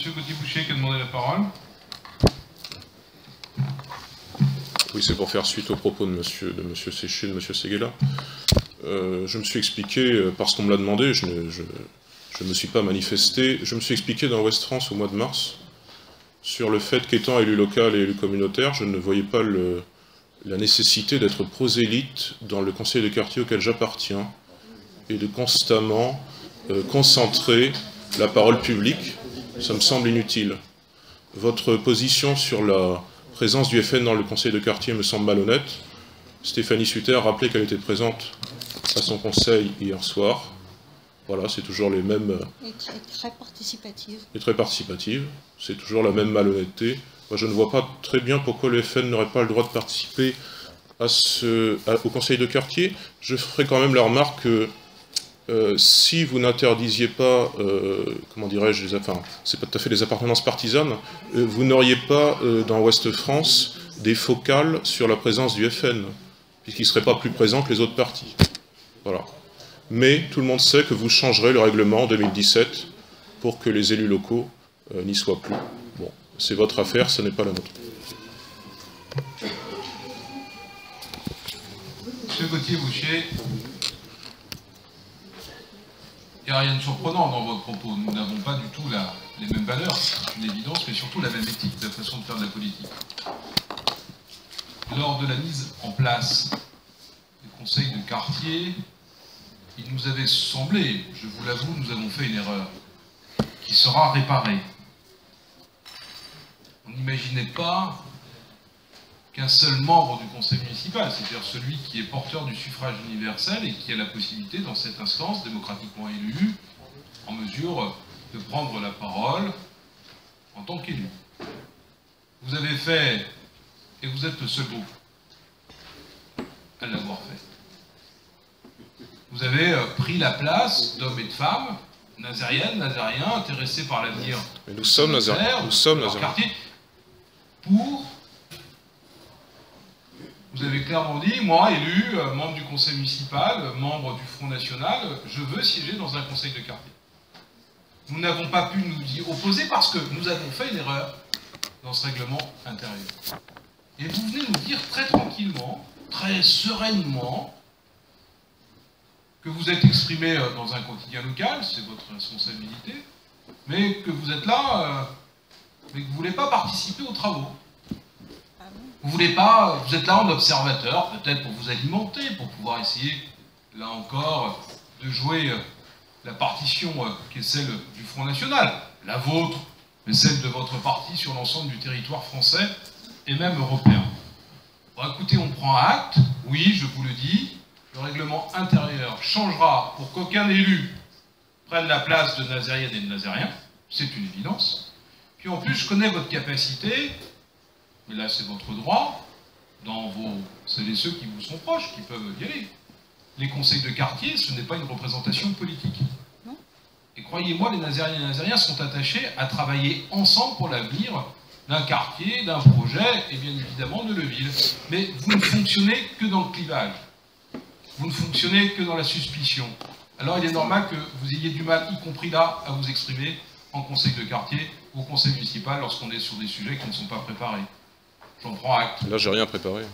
Monsieur Gauthier-Boucher qui a demandé la parole. Oui, c'est pour faire suite aux propos de monsieur Séché, de monsieur Séguéla. Je me suis expliqué, parce qu'on me l'a demandé, je ne me suis pas manifesté, je me suis expliqué dans Ouest France au mois de mars, sur le fait qu'étant élu local et élu communautaire, je ne voyais pas la nécessité d'être prosélyte dans le conseil de quartier auquel j'appartiens, et de constamment concentrer la parole publique. Ça me semble inutile. Votre position sur la présence du FN dans le conseil de quartier me semble malhonnête. Stéphanie Sutter a rappelé qu'elle était présente à son conseil hier soir. Voilà, c'est toujours les mêmes... Et très participative. Et très participative. C'est toujours la même malhonnêteté. Moi, je ne vois pas très bien pourquoi le FN n'aurait pas le droit de participer au conseil de quartier. Je ferai quand même la remarque que si vous n'interdisiez pas, comment dirais-je, enfin, c'est pas tout à fait des appartenances partisanes, vous n'auriez pas dans Ouest France des focales sur la présence du FN, puisqu'il ne serait pas plus présent que les autres partis. Voilà. Mais tout le monde sait que vous changerez le règlement en 2017 pour que les élus locaux n'y soient plus. Bon, c'est votre affaire, ce n'est pas la nôtre. Monsieur Gauthier-Boucher, il n'y a rien de surprenant dans votre propos. Nous n'avons pas du tout les mêmes valeurs, c'est une évidence, mais surtout la même éthique, la façon de faire de la politique. Lors de la mise en place des conseils de quartier, il nous avait semblé, je vous l'avoue, nous avons fait une erreur, qui sera réparée. On n'imaginait pas qu'un seul membre du conseil municipal, c'est-à-dire celui qui est porteur du suffrage universel et qui a la possibilité, dans cette instance démocratiquement élue, en mesure de prendre la parole en tant qu'élu. Vous avez fait, et vous êtes le seul groupe à l'avoir fait, vous avez pris la place d'hommes et de femmes, nazériennes, nazériens, intéressés par l'avenir. Mais nous sommes nazériens. Nous sommes nazériens. Pour... Vous avez clairement dit, moi, élu, membre du conseil municipal, membre du Front National, je veux siéger dans un conseil de quartier. Nous n'avons pas pu nous y opposer parce que nous avons fait une erreur dans ce règlement intérieur. Et vous venez nous dire très tranquillement, très sereinement, que vous êtes exprimé dans un quotidien local, c'est votre responsabilité, mais que vous êtes là, mais que vous ne voulez pas participer aux travaux. Vous voulez pas, vous êtes là en observateur, peut-être pour vous alimenter, pour pouvoir essayer, là encore, de jouer la partition qui est celle du Front National, la vôtre, mais celle de votre parti sur l'ensemble du territoire français et même européen. Bon, écoutez, on prend acte, oui, je vous le dis, le règlement intérieur changera pour qu'aucun élu prenne la place de nazérienne et de nazérien, c'est une évidence. Puis en plus, je connais votre capacité, mais là c'est votre droit, dans celles et ceux qui vous sont proches, qui peuvent y aller. Les conseils de quartier, ce n'est pas une représentation politique. Non. Et croyez-moi, les nazériens et les nazériens sont attachés à travailler ensemble pour l'avenir d'un quartier, d'un projet, et bien évidemment de Leuville. Mais vous ne fonctionnez que dans le clivage. Vous ne fonctionnez que dans la suspicion. Alors il est normal que vous ayez du mal, y compris là, à vous exprimer en conseil de quartier ou au conseil municipal lorsqu'on est sur des sujets qui ne sont pas préparés. J'en prends acte. Là, j'ai rien préparé.